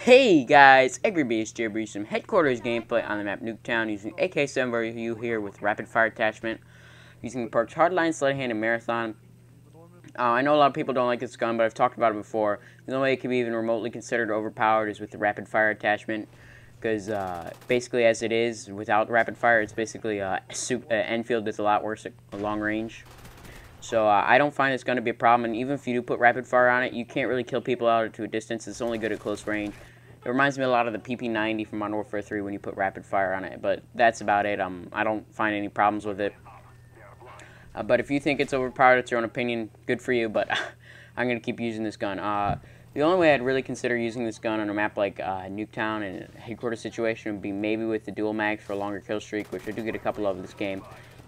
Hey guys, AngryBeast here, bringing some headquarters gameplay on the map Nuketown using AK74u here with rapid fire attachment, using the perks Hardline, Sleight Hand, and Marathon. I know a lot of people don't like this gun, but I've talked about it before. The only way it can be even remotely considered overpowered is with the rapid fire attachment, because basically as it is, without rapid fire, it's basically Enfield that's a lot worse at long range. So I don't find it's going to be a problem, and even if you do put rapid fire on it, you can't really kill people out to a distance. It's only good at close range. It reminds me a lot of the PP90 from Modern Warfare 3 when you put rapid fire on it, but that's about it. I don't find any problems with it. But if you think it's overpowered, it's your own opinion. Good for you, but I'm going to keep using this gun. The only way I'd really consider using this gun on a map like Nuketown and a headquarters situation would be maybe with the dual mags for a longer kill streak, which I do get a couple of this game.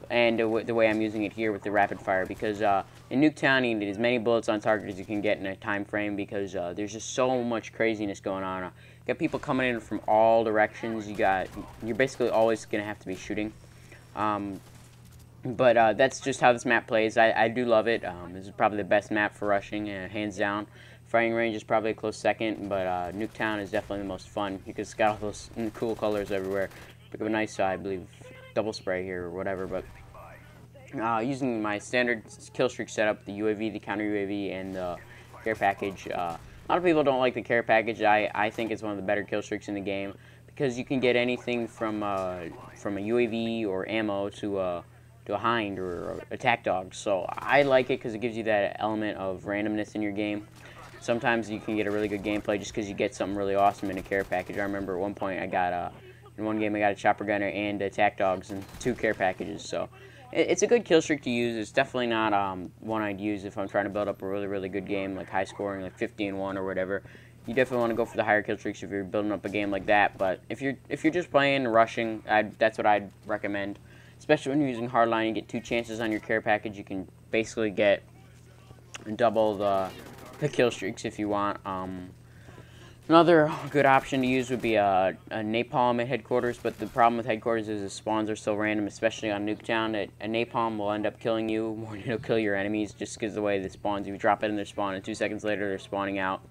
And the way I'm using it here with the rapid fire, because in Nuketown you need as many bullets on target as you can get in a time frame, because there's just so much craziness going on. You got people coming in from all directions. You're basically always gonna have to be shooting. But that's just how this map plays. I do love it. This is probably the best map for rushing, hands down. Firing range is probably a close second, but Nuketown is definitely the most fun because it's got all those cool colors everywhere. Pick up a nice, I believe, double spray here or whatever, but using my standard kill streak setup, the UAV, the counter UAV, and the care package. A lot of people don't like the care package. I think it's one of the better kill streaks in the game because you can get anything from a UAV or ammo to a hind or a attack dog. So I like it because it gives you that element of randomness in your game. Sometimes you can get a really good gameplay just because you get something really awesome in a care package. I remember at one point I got in one game I got a chopper gunner and attack dogs and 2 care packages. So it's a good kill streak to use. It's definitely not one I'd use if I'm trying to build up a really good game, like high scoring, like 50-1 or whatever. You definitely want to go for the higher kill streaks if you're building up a game like that. But if you're just playing and rushing, that's what I'd recommend. Especially when you're using hardline, you get 2 chances on your care package. You can basically get double the kill streaks if you want. Another good option to use would be a napalm at headquarters, but the problem with headquarters is the spawns are so random, especially on Nuketown. A napalm will end up killing you more than it'll kill your enemies just because of the way the spawns. You drop it in their spawn, and 2 seconds later they're spawning out.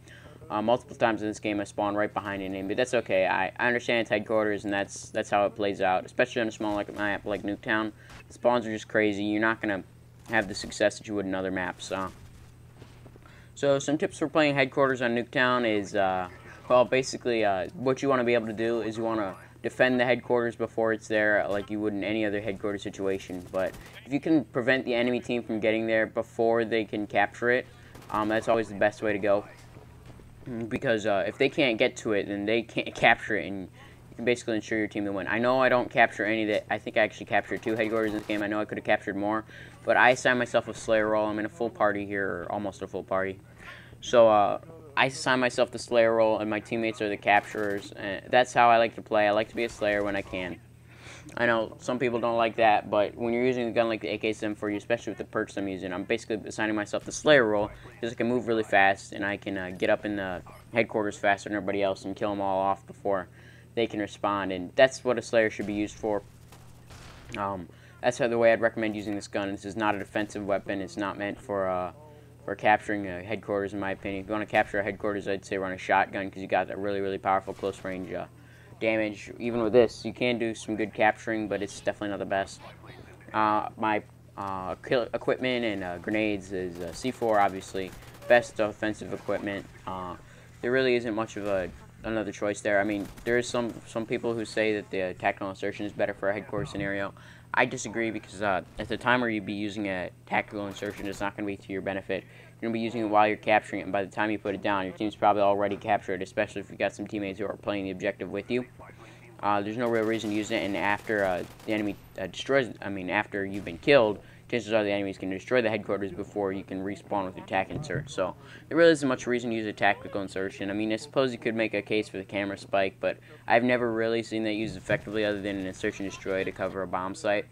Multiple times in this game I spawn right behind an enemy, but that's okay. I understand it's headquarters, and that's how it plays out, especially on a small map like Nuketown. The spawns are just crazy. You're not going to have the success that you would in other maps. So some tips for playing headquarters on Nuketown is... well, basically, what you want to be able to do is you want to defend the headquarters before it's there like you would in any other headquarters situation. But if you can prevent the enemy team from getting there before they can capture it, that's always the best way to go. Because if they can't get to it, then they can't capture it, and you can basically ensure your team to win. I know I don't capture any that. I think I actually captured 2 headquarters in this game. I know I could have captured more, but I assign myself a Slayer role. I'm in a full party here, or almost a full party. So, I assign myself the Slayer role, and my teammates are the capturers. That's how I like to play. I like to be a Slayer when I can. I know some people don't like that, but when you're using a gun like the AK74u, especially with the perks I'm using, I'm basically assigning myself the Slayer role because I can move really fast, and I can get up in the headquarters faster than everybody else and kill them all off before they can respond, and that's what a Slayer should be used for. That's the way I'd recommend using this gun. This is not a defensive weapon. It's not meant for capturing headquarters, in my opinion. If you want to capture a headquarters, I'd say run a shotgun because you got that really powerful close range damage. Even with this, you can do some good capturing, but it's definitely not the best. My equipment and grenades is C4, obviously. Best offensive equipment. There really isn't much of another choice there. I mean, there is some people who say that the tactical insertion is better for a headquarters scenario. I disagree because at the time where you'd be using a tactical insertion, it's not going to be to your benefit. You're going to be using it while you're capturing it, and by the time you put it down, your team's probably already captured, especially if you've got some teammates who are playing the objective with you. There's no real reason to use it, and after the enemy after you've been killed, chances are the enemies can destroy the headquarters before you can respawn with your tac insert. So there really isn't much reason to use a tactical insertion. I mean, I suppose you could make a case for the camera spike, but I've never really seen that used effectively other than an insertion destroy to cover a bomb site.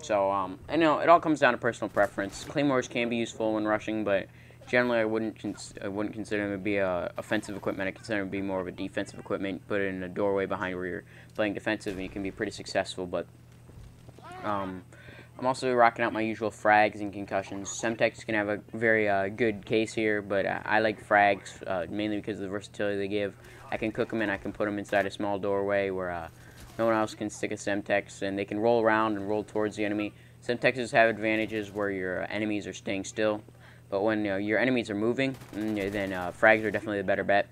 So I know it all comes down to personal preference. Claymores can be useful when rushing, but generally I wouldn't consider them to be offensive equipment. I consider them to be more of a defensive equipment. Put it in a doorway behind where you're playing defensive, and you can be pretty successful. But I'm also rocking out my usual frags and concussions. Semtex can have a very good case here, but I like frags mainly because of the versatility they give. I can cook them and I can put them inside a small doorway where no one else can stick a Semtex, and they can roll around and roll towards the enemy. Semtexes have advantages where your enemies are staying still, but when your enemies are moving, then frags are definitely the better bet.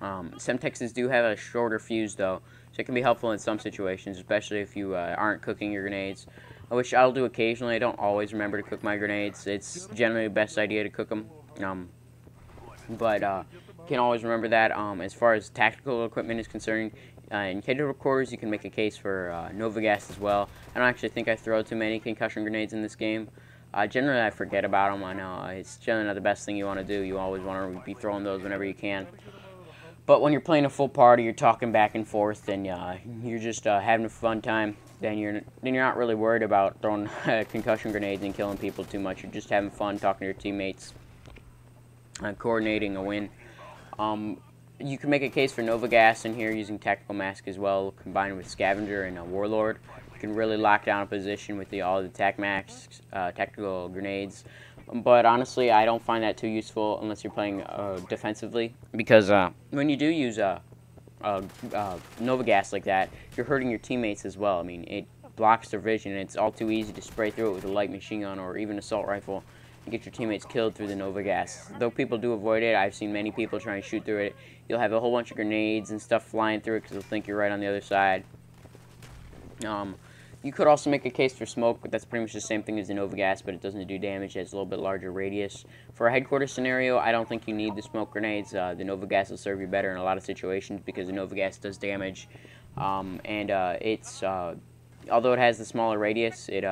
Semtexes do have a shorter fuse though, so it can be helpful in some situations, especially if you aren't cooking your grenades, which I'll do occasionally. I don't always remember to cook my grenades. It's generally the best idea to cook them, but you can always remember that. As far as tactical equipment is concerned, in headquarters you can make a case for Nova Gas as well. I don't actually think I throw too many concussion grenades in this game. Generally I forget about them. I know it's generally not the best thing you want to do. You always want to be throwing those whenever you can. But when you're playing a full party, you're talking back and forth, and you're just having a fun time, then you're not really worried about throwing concussion grenades and killing people too much. You're just having fun talking to your teammates, coordinating a win. You can make a case for Nova Gas in here using Tactical Mask as well, combined with Scavenger and Warlord. You can really lock down a position with all the tactical grenades. But honestly, I don't find that too useful unless you're playing defensively, because when you do use Nova Gas like that, you're hurting your teammates as well. I mean, it blocks their vision, and it's all too easy to spray through it with a light machine gun or even assault rifle and get your teammates killed through the Nova Gas. Though people do avoid it, I've seen many people try and shoot through it. You'll have a whole bunch of grenades and stuff flying through it because they'll think you're right on the other side. You could also make a case for smoke, but that's pretty much the same thing as the Nova Gas, but it doesn't do damage. It has a little bit larger radius. For a headquarters scenario, I don't think you need the smoke grenades. The Nova Gas will serve you better in a lot of situations because the Nova Gas does damage. Although it has the smaller radius, it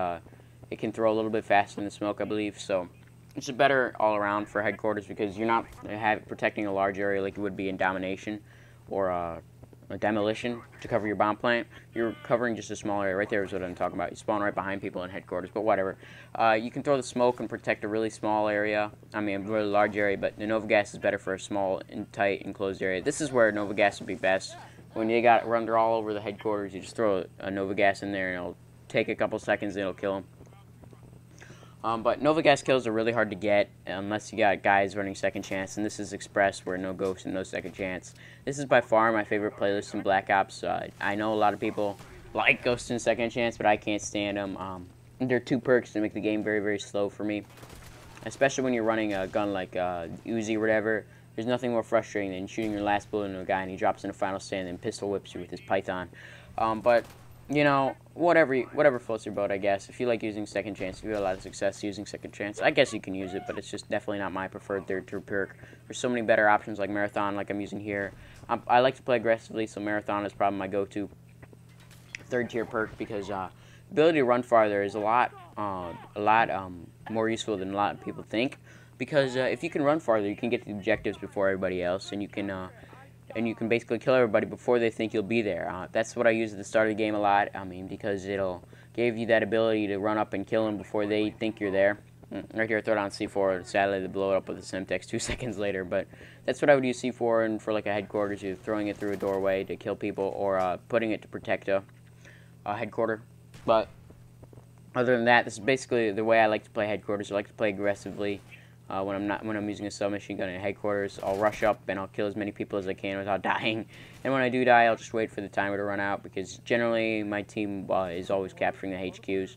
can throw a little bit faster than the smoke, I believe. So it's a better all around for headquarters because you're not protecting a large area like you would be in domination or a demolition to cover your bomb plant. You're covering just a small area. Right there is what I'm talking about. You spawn right behind people in headquarters, but whatever. You can throw the smoke and protect a really small area. I mean, a really large area, but the Nova Gas is better for a small and tight enclosed area. This is where Nova Gas would be best. When you got run all over the headquarters, you just throw a Nova Gas in there, and it'll take a couple seconds, and it'll kill them. But Nova Gas kills are really hard to get unless you got guys running Second Chance, and this is Express, where no Ghost and no Second Chance. This is by far my favorite playlist in Black Ops. I know a lot of people like Ghost and Second Chance, but I can't stand them. There are two perks that make the game very, very slow for me, especially when you're running a gun like Uzi or whatever. There's nothing more frustrating than shooting your last bullet into a guy and he drops in a final stand and pistol whips you with his Python. But you know, whatever floats your boat, I guess. If you like using Second Chance, if you have a lot of success using Second Chance, I guess you can use it, but it's just definitely not my preferred third tier perk. There's so many better options like Marathon, like I'm using here. I like to play aggressively, so Marathon is probably my go-to third tier perk because ability to run farther is a lot more useful than a lot of people think. Because if you can run farther, you can get to the objectives before everybody else, and you can basically kill everybody before they think you'll be there. That's what I use at the start of the game a lot. I mean, because it'll give you that ability to run up and kill them before they think you're there. Right here, I throw down C4. Sadly, they blow it up with a Semtex 2 seconds later. But that's what I would use C4 and for like a headquarters. You're throwing it through a doorway to kill people, or putting it to protect a headquarter. But other than that, this is basically the way I like to play headquarters. I like to play aggressively. When I'm using a submachine gun in headquarters, I'll rush up and I'll kill as many people as I can without dying. And when I do die, I'll just wait for the timer to run out because generally my team is always capturing the HQs.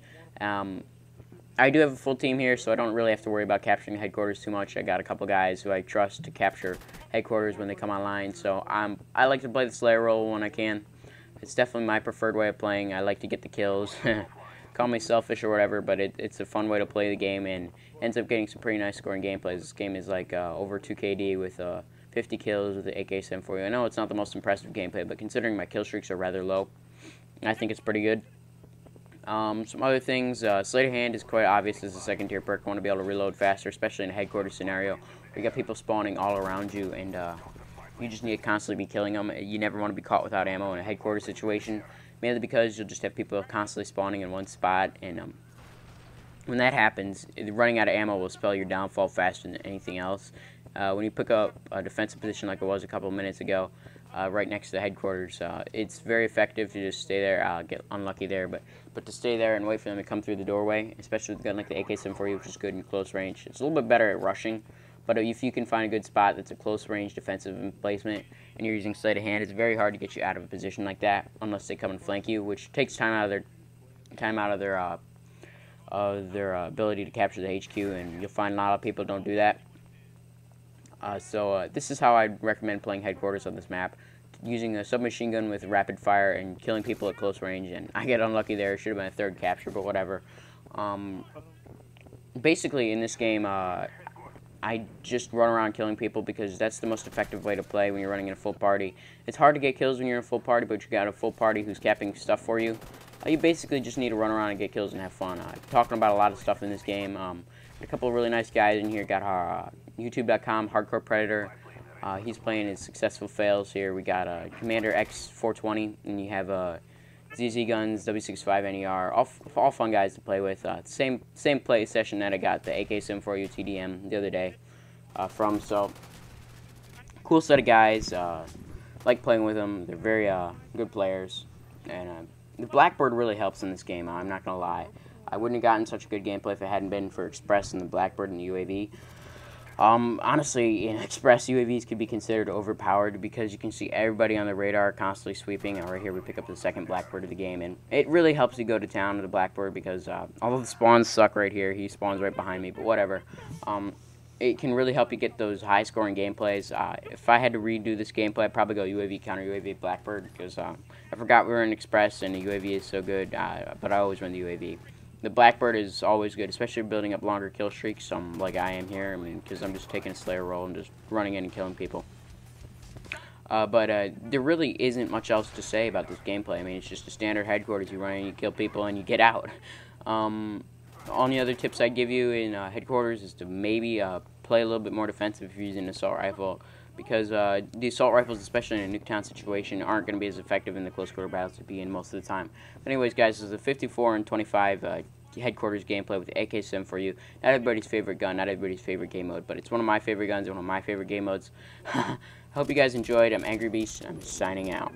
I do have a full team here, so I don't really have to worry about capturing headquarters too much. I got a couple guys who I trust to capture headquarters when they come online. So I like to play the Slayer role when I can. It's definitely my preferred way of playing. I like to get the kills. Call me selfish or whatever, but it's a fun way to play the game and ends up getting some pretty nice scoring gameplays. This game is like over 2 KD with 50 kills with the AK74u. I know it's not the most impressive gameplay, but considering my kill streaks are rather low, I think it's pretty good. Some other things, Sleight of Hand is quite obvious as a second tier perk. I want to be able to reload faster, especially in a headquarters scenario where you got people spawning all around you and you just need to constantly be killing them. You never want to be caught without ammo in a headquarters situation, mainly because you'll just have people constantly spawning in one spot, and when that happens, running out of ammo will spell your downfall faster than anything else. When you pick up a defensive position like it was a couple of minutes ago, right next to the headquarters. It's very effective to just stay there, get unlucky there, but to stay there and wait for them to come through the doorway, especially with a gun like the AK74u, which is good in close range. It's a little bit better at rushing, but if you can find a good spot that's a close range defensive emplacement and you're using sleight of hand, it's very hard to get you out of a position like that unless they come and flank you, which takes time out of their ability to capture the HQ, and you'll find a lot of people don't do that. So this is how I'd recommend playing headquarters on this map, using a submachine gun with rapid fire and killing people at close range. And I get unlucky there. It should have been a third capture, but whatever. Basically, in this game, I just run around killing people because that's the most effective way to play when you're running in a full party. It's hard to get kills when you're in a full party, but you got a full party who's capping stuff for you. You basically just need to run around and get kills and have fun. Talking about a lot of stuff in this game. A couple of really nice guys in here. Got our YouTube.com Hardcore Predator. He's playing his successful fails here. We got Commander X420, and you have ZZ Guns, W65NER, all fun guys to play with. Same play session that I got the AK74u TDM the other day from. So cool set of guys. Like playing with them. They're very good players, and the Blackbird really helps in this game. I'm not gonna lie. I wouldn't have gotten such a good gameplay if it hadn't been for Express and the Blackbird and the UAV. Honestly, in Express, UAVs could be considered overpowered because you can see everybody on the radar constantly sweeping. And right here we pick up the second Blackbird of the game, and it really helps you go to town with the Blackbird because although the spawns suck right here, he spawns right behind me, but whatever. It can really help you get those high-scoring gameplays. If I had to redo this gameplay, I'd probably go UAV counter UAV Blackbird because I forgot we were in Express and the UAV is so good, but I always run the UAV. The Blackbird is always good, especially building up longer kill streaks, like I am here. I mean, because I'm just taking a Slayer role and just running in and killing people. But there really isn't much else to say about this gameplay. I mean, it's just a standard headquarters. You run in, you kill people, and you get out. Only other tips I'd give you in headquarters is to maybe play a little bit more defensive if you're using an assault rifle, because the assault rifles, especially in a Nuketown situation, aren't going to be as effective in the close quarter battles to be in most of the time. But anyways, guys, this is a 54 and 25 headquarters gameplay with the AK74u. Not everybody's favorite gun, not everybody's favorite game mode, but it's one of my favorite guns and one of my favorite game modes. Hope you guys enjoyed. I'm Angry Beast, and I'm signing out.